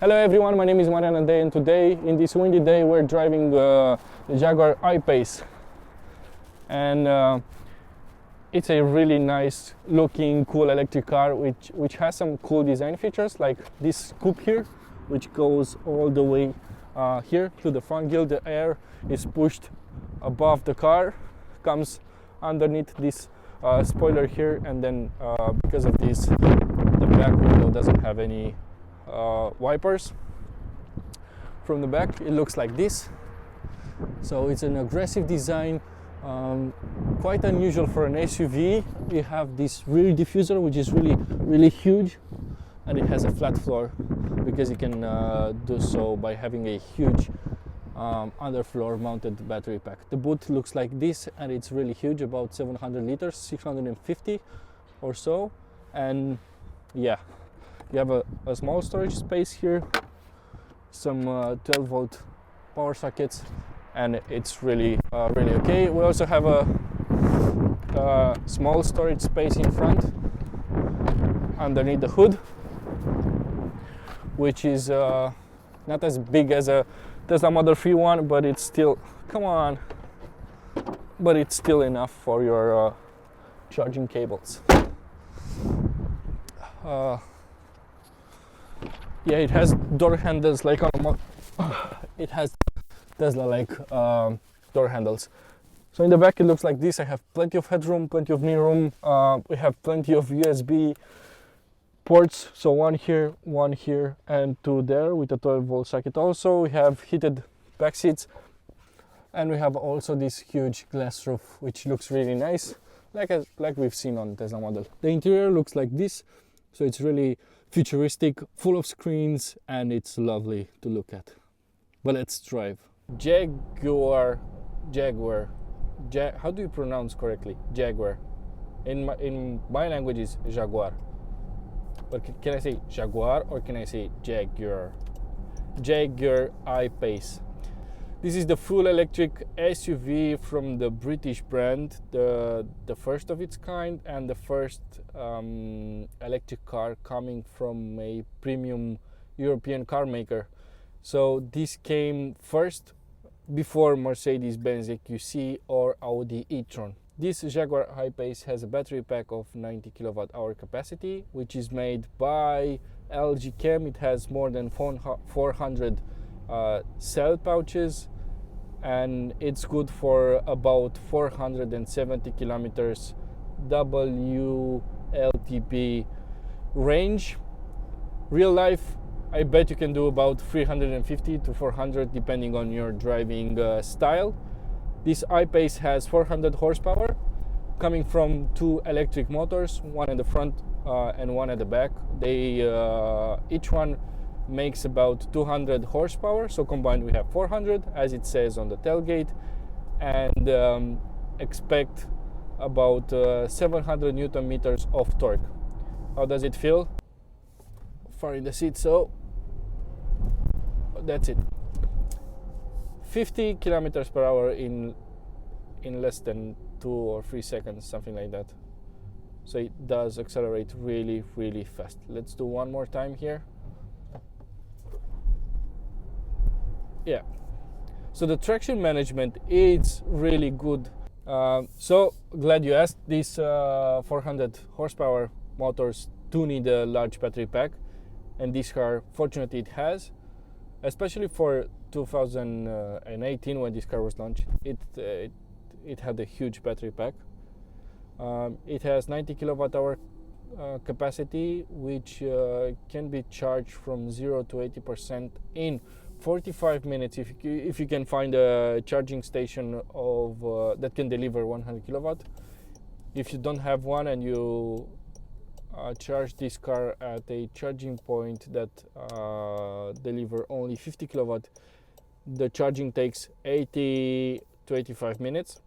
Hello everyone, my name is Marian and today, in this windy day, we're driving the Jaguar I-Pace. And it's a really nice looking, cool electric car which has some cool design features, like this scoop here, which goes all the way here to the front grille. The air is pushed above the car, comes underneath this spoiler here, and then because of this, the back window doesn't have any wipers. From the back it looks like this, so it's an aggressive design, quite unusual for an SUV. You have this rear diffuser which is really huge, and it has a flat floor because you can do so by having a huge underfloor mounted battery pack. The boot looks like this, and it's really huge, about 700 liters, 650 or so. And yeah, you have a small storage space here, some 12 volt power sockets, and it's really okay. We also have a small storage space in front underneath the hood, which is not as big as a Tesla Model 3 one, but it's still, but it's still enough for your charging cables. Yeah, it has door handles like on it has Tesla like door handles. So in the back it looks like this. I have plenty of headroom, plenty of knee room. We have plenty of USB ports, so one here, and two there with a 12 volt socket. Also we have heated back seats, and we have also this huge glass roof which looks really nice, like we've seen on Tesla Model. The interior looks like this, so it's really futuristic, full of screens, and it's lovely to look at. But let's drive. Jaguar. How do you pronounce correctly? Jaguar. In my language is Jaguar. But can I say Jaguar or can I say Jaguar? Jaguar I-Pace. This is the full electric SUV from the British brand, the first of its kind, and the first electric car coming from a premium European car maker. So this came first before Mercedes-Benz EQC or Audi e-tron. This Jaguar I-Pace has a battery pack of 90 kilowatt-hour capacity, which is made by LG Chem. It has more than 400 cell pouches, and it's good for about 470 kilometers WLTP range. Real life, I bet you can do about 350 to 400 depending on your driving style. This I-Pace has 400 horsepower coming from two electric motors, one at the front and one at the back. They each one makes about 200 horsepower, so combined we have 400, as it says on the tailgate, and expect about 700 newton meters of torque. How does it feel? Far in the seat, so that's it. 50 kilometers per hour in less than 2 or 3 seconds, something like that. So it does accelerate really fast. Let's do one more time here. Yeah, so the traction management is really good. So glad you asked. These 400 horsepower motors do need a large battery pack, and this car, fortunately, it has, especially for 2018 when this car was launched. It had a huge battery pack. It has 90 kilowatt hour capacity, which can be charged from 0 to 80% in 45 minutes if you can find a charging station of that can deliver 100 kilowatt. If you don't have one and you charge this car at a charging point that deliver only 50 kilowatt, the charging takes 80 to 85 minutes,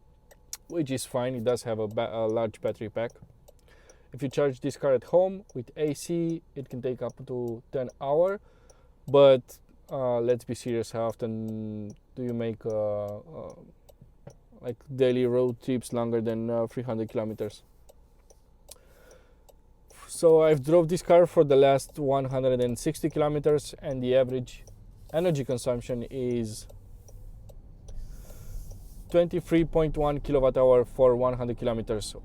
which is fine. It does have a large battery pack. If you charge this car at home with AC, it can take up to 10 hours, but let's be serious, how often do you make like daily road trips longer than 300 kilometers? So I've drove this car for the last 160 kilometers, and the average energy consumption is 23.1 kilowatt hour for 100 kilometers,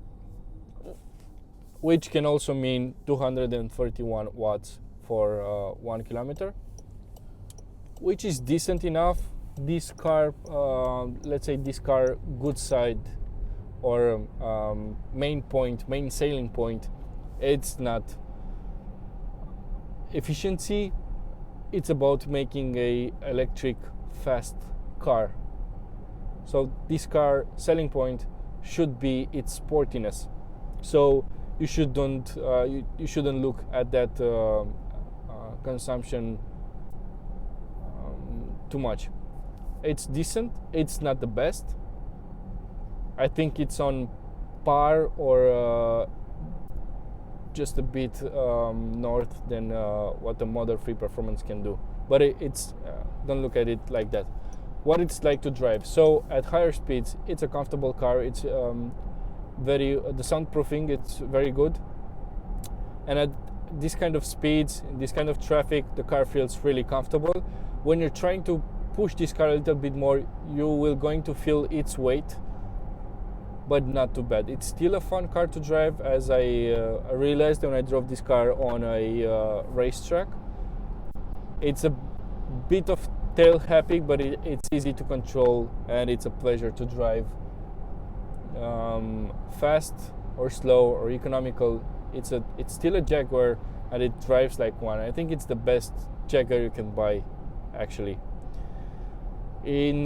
which can also mean 231 watts for 1 kilometer, which is decent enough. This car, let's say this car good side or main selling point, it's not efficiency, it's about making a electric fast car. So this car selling point should be its sportiness. So you shouldn't look at that consumption too much. It's decent. It's not the best. I think it's on par or just a bit north than what the Model 3 Performance can do. But it's don't look at it like that. What it's like to drive. So at higher speeds, it's a comfortable car. It's the soundproofing, it's very good. And at this kind of speeds, in this kind of traffic, the car feels really comfortable. When you're trying to push this car a little bit more, you will going to feel its weight, but not too bad. It's still a fun car to drive, as I realized when I drove this car on a racetrack. It's a bit of tail happy, but it's easy to control, and it's a pleasure to drive. Fast or slow or economical, it's still a Jaguar, and it drives like one. I think it's the best Jaguar you can buy, actually. In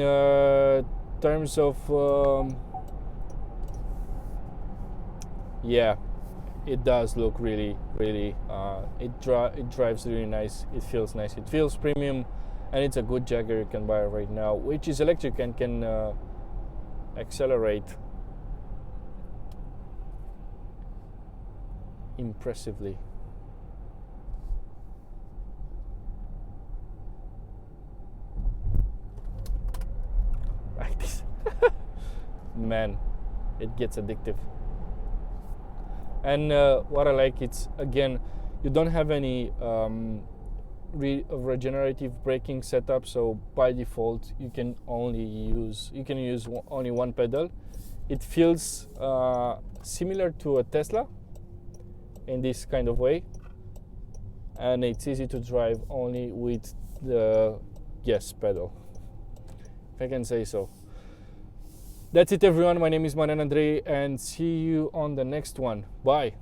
terms of yeah, it does look really it drives really nice. It feels nice. It feels premium, and it's a good Jaguar you can buy right now, which is electric and can accelerate impressively. Like this. Man, it gets addictive. And what I like, it's again, you don't have any regenerative braking setup, so by default you can use only one pedal. It feels similar to a Tesla in this kind of way, and it's easy to drive only with the gas pedal, if I can say so. That's it, everyone. My name is Marian Andrei, and see you on the next one. Bye.